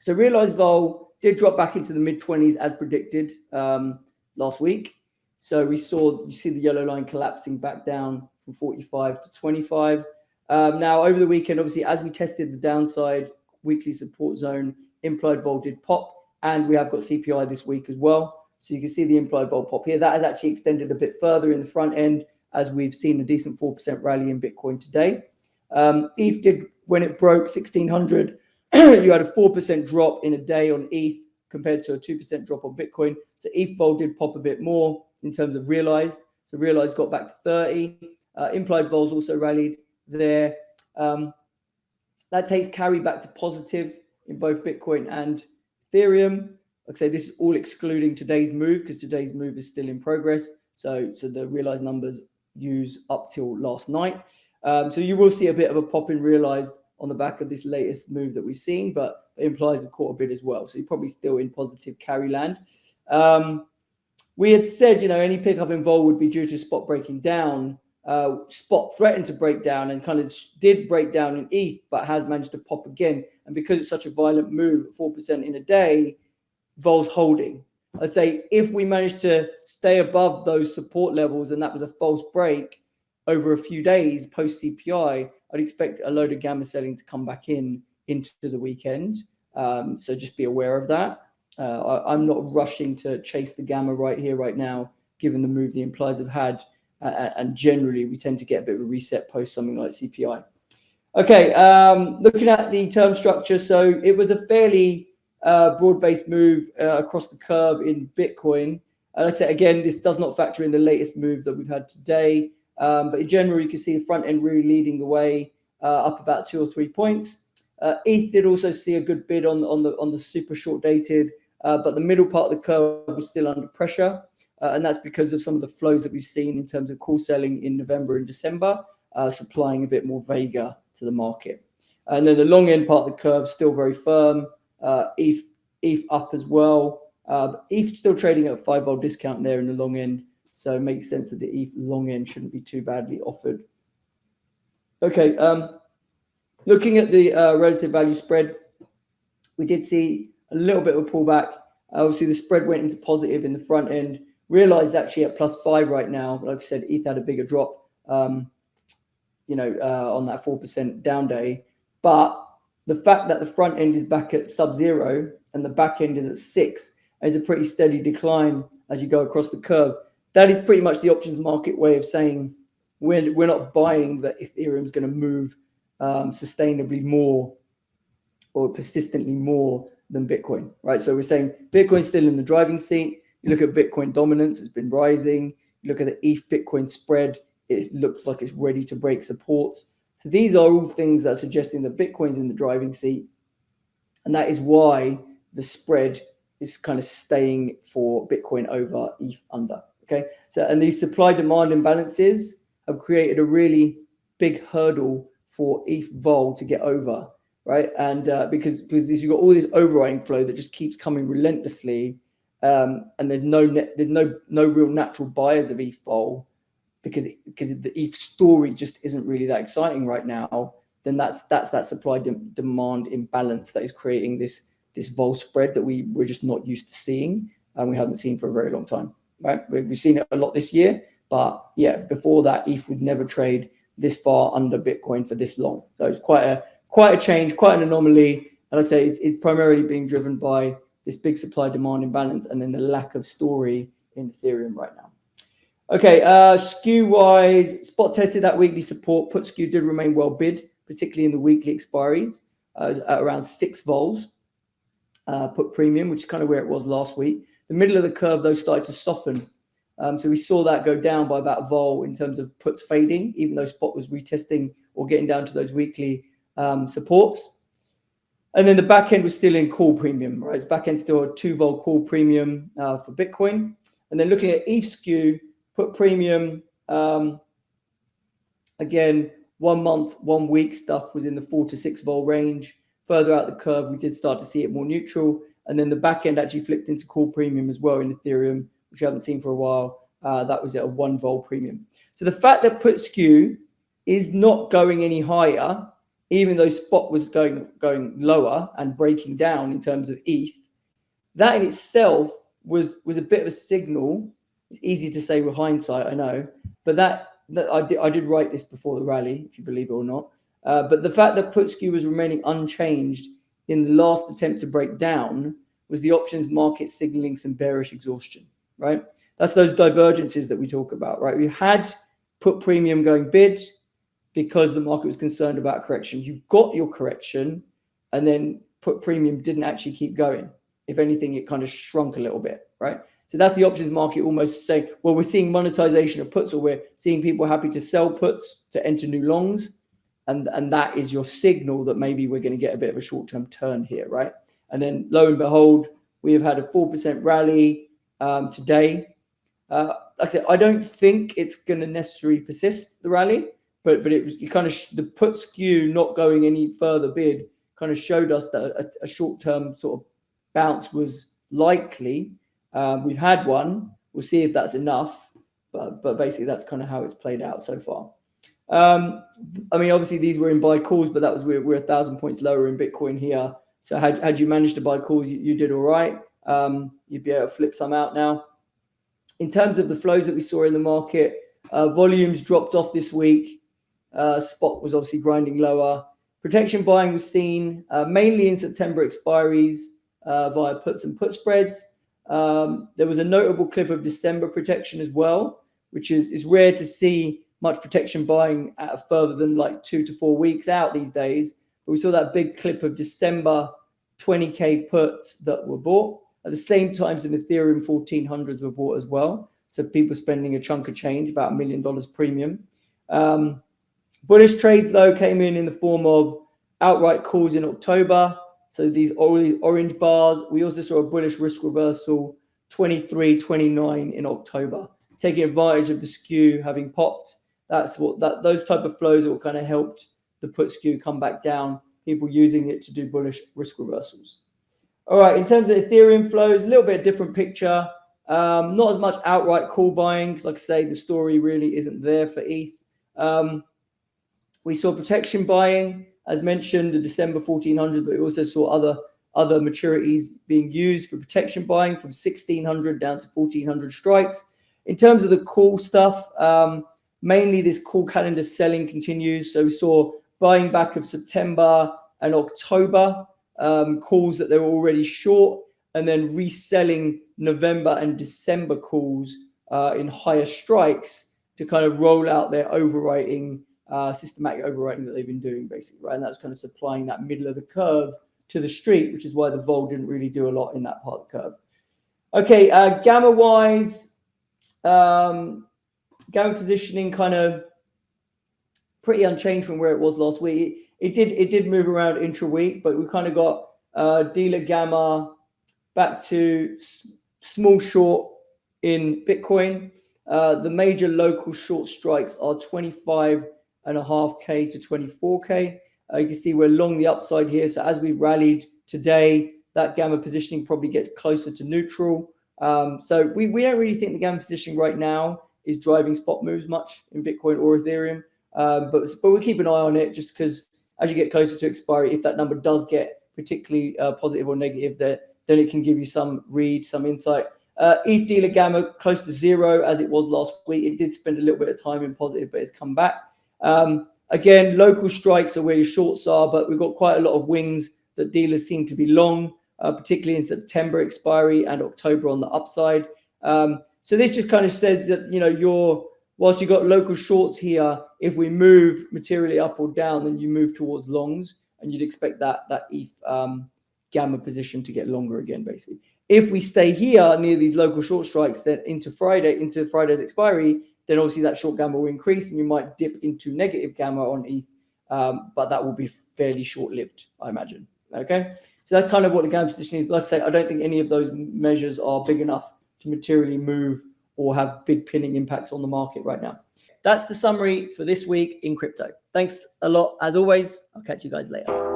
So realized vol did drop back into the mid-20s as predicted last week. So you see the yellow line collapsing back down from 45 to 25. Now over the weekend, obviously, as we tested the downside weekly support zone, implied vol did pop, and we have got CPI this week as well. So you can see the implied vol pop here. That has actually extended a bit further in the front end, as we've seen a decent 4% rally in Bitcoin today. ETH did, when it broke 1600, you had a 4% drop in a day on ETH compared to a 2% drop on Bitcoin. So ETH vol did pop a bit more in terms of realized. So realized got back to 30. Implied vols also rallied there. That takes carry back to positive in both Bitcoin and Ethereum. Like I say, this is all excluding today's move, because today's move is still in progress. So the realized numbers use up till last night. So you will see a bit of a pop in realized on the back of this latest move that we've seen, but it implies have caught a bit as well. So you're probably still in positive carry land. We had said, any pickup in vol would be due to spot breaking down. Spot threatened to break down and kind of did break down in ETH, but has managed to pop again. And because it's such a violent move at 4% in a day, vol's holding. I'd say if we manage to stay above those support levels, and that was a false break over a few days post CPI, I'd expect a load of gamma selling to come back into the weekend. So just be aware of that. I'm not rushing to chase the gamma right here, right now, given the move the implies have had. And generally, we tend to get a bit of a reset post something like CPI. Okay, looking at the term structure. So it was a fairly broad-based move across the curve in Bitcoin. Like I said, again, this does not factor in the latest move that we've had today. But in general, you can see the front end really leading the way, up about 2 or 3 points. ETH did also see a good bid on the super short dated, but the middle part of the curve was still under pressure. And that's because of some of the flows that we've seen in terms of call selling in November and December, supplying a bit more vega to the market. And then the long end part of the curve still very firm. ETH up as well. ETH still trading at a 5 vol discount there in the long end. So it makes sense that the ETH long end shouldn't be too badly offered. Okay, looking at the relative value spread, we did see a little bit of a pullback. Obviously, the spread went into positive in the front end. Realized actually at +5 right now. Like I said, ETH had a bigger drop, on that 4% down day. But the fact that the front end is back at sub-0 and the back end is at 6 is a pretty steady decline as you go across the curve. That is pretty much the options market way of saying we're not buying that Ethereum is going to move sustainably more or persistently more than Bitcoin, right? So we're saying Bitcoin's still in the driving seat. You look at Bitcoin dominance, it's been rising. You look at the ETH Bitcoin spread, it looks like it's ready to break supports. So these are all things that are suggesting that Bitcoin's in the driving seat. And that is why the spread is kind of staying for Bitcoin over, ETH under. Okay. So, and these supply demand imbalances have created a really big hurdle for ETH vol to get over, right? And because you've got all this overriding flow that just keeps coming relentlessly. And there's no real natural buyers of ETH vol because the ETH story just isn't really that exciting right now. Then that's that supply demand imbalance that is creating this vol spread that we're just not used to seeing, and we haven't seen for a very long time. Right, we've seen it a lot this year, but yeah, before that, ETH would never trade this far under Bitcoin for this long. So it's quite a change, quite an anomaly. And I'd say it's primarily being driven by this big supply demand imbalance and then the lack of story in Ethereum right now. Okay, SKEW wise, spot tested that weekly support. Put SKEW did remain well bid, particularly in the weekly expiries, at around 6 vols. Put premium, which is kind of where it was last week. The middle of the curve, though, started to soften. So we saw that go down by about a vol in terms of puts fading, even though spot was retesting or getting down to those weekly supports. And then the back end was still in call premium, right? It's back end still a 2 vol call premium for Bitcoin. And then looking at ETH SKEW, put premium, again, 1 month, 1 week stuff was in the 4 to 6 vol range. Further out the curve, we did start to see it more neutral. And then the back end actually flipped into call premium as well in Ethereum, which we haven't seen for a while. That was at a 1 vol premium. So the fact that put SKEW is not going any higher even though spot was going lower and breaking down in terms of ETH, that in itself was a bit of a signal. It's easy to say with hindsight, I know, but that I did write this before the rally, if you believe it or not. But the fact that put skew was remaining unchanged in the last attempt to break down was the options market signaling some bearish exhaustion, right? That's those divergences that we talk about, right? We had put premium going bid because the market was concerned about correction. You got your correction, and then put premium didn't actually keep going. If anything, it kind of shrunk a little bit, right? So that's the options market almost saying, well, we're seeing monetization of puts, or we're seeing people happy to sell puts to enter new longs. And that is your signal that maybe we're going to get a bit of a short-term turn here, right? And then lo and behold, we have had a 4% rally today. Like I said, I don't think it's going to necessarily persist, the rally, but it was the put skew not going any further bid kind of showed us that a short-term sort of bounce was likely. We've had one. We'll see if that's enough, but basically that's kind of how it's played out so far. I mean, obviously these were in buy calls, but that was we're 1,000 points lower in Bitcoin here. So had you managed to buy calls, you did all right. You'd be able to flip some out now. In terms of the flows that we saw in the market, volumes dropped off this week. Spot was obviously grinding lower. Protection buying was seen mainly in September expiries via puts and put spreads. There was a notable clip of December protection as well, which is rare to see much protection buying at further than like 2 to 4 weeks out these days. But we saw that big clip of December 20K puts that were bought. At the same time, some Ethereum 1400s were bought as well. So people spending a chunk of change, about $1 million premium. Bullish trades, though, came in the form of outright calls in October. So all these orange bars. We also saw a bullish risk reversal, 23, 29 in October, taking advantage of the skew having popped. That's those type of flows are what kind of helped the put skew come back down. People using it to do bullish risk reversals. All right, in terms of Ethereum flows, a little bit different picture. Not as much outright call buying. Like I say, the story really isn't there for ETH. We saw protection buying, as mentioned, the December 1400, but we also saw other maturities being used for protection buying from 1600 down to 1400 strikes. In terms of the call stuff, mainly this call calendar selling continues. So we saw buying back of September and October calls that they were already short, and then reselling November and December calls in higher strikes to kind of roll out their overwriting, systematic overwriting that they've been doing, basically, right? And that's kind of supplying that middle of the curve to the street, which is why the vol didn't really do a lot in that part of the curve. Okay, gamma wise, gamma positioning kind of pretty unchanged from where it was last week. It did move around intra-week, but we kind of got dealer gamma back to small short in Bitcoin. The major local short strikes are 25.5K to 24K. You can see we're long the upside here. So as we've rallied today, that gamma positioning probably gets closer to neutral. So we don't really think the gamma positioning right now is driving spot moves much in Bitcoin or Ethereum. But we'll keep an eye on it, just because as you get closer to expiry, if that number does get particularly positive or negative, then it can give you some read, some insight. ETH dealer gamma close to zero as it was last week. It did spend a little bit of time in positive, but it's come back. Again, local strikes are where your shorts are, but we've got quite a lot of wings that dealers seem to be long, particularly in September expiry and October on the upside. So this just kind of says that, whilst you've got local shorts here, if we move materially up or down, then you move towards longs, and you'd expect that ETH gamma position to get longer again, basically. If we stay here near these local short strikes, then into Friday's expiry, then obviously that short gamma will increase, and you might dip into negative gamma on ETH, but that will be fairly short-lived, I imagine. Okay, so that's kind of what the gamma position is. But like I say, I don't think any of those measures are big enough to materially move or have big pinning impacts on the market right now. That's the summary for this week in crypto. Thanks a lot, as always. I'll catch you guys later.